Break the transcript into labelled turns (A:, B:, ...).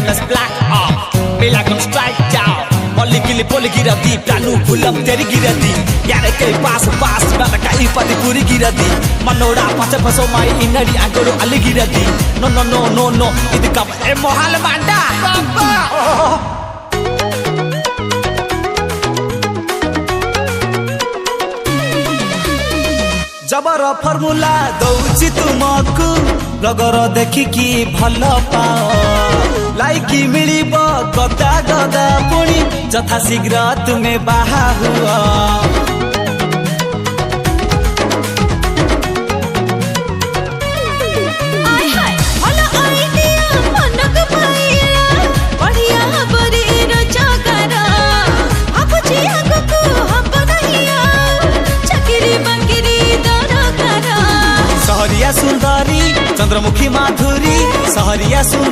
A: let's black off. Me like I'm strike down. Molly gilly polly gira di, planu pull up teri gira di. Yare ke pass bala ka ipadi puri gira di. Manoda pacha paso mai inadi agoro ali gira di. No no no no no, idi kap e mohal manda. जबर formula दौची तुमको रगर देखिकी भल पाओ लाइकी मिलिब गदा गदा पुणी जथा शीघ्र तुम्हें बाहा हुआ सहरिया सुंदरी चंद्रमुखी माधुरी सहरिया सुंदरी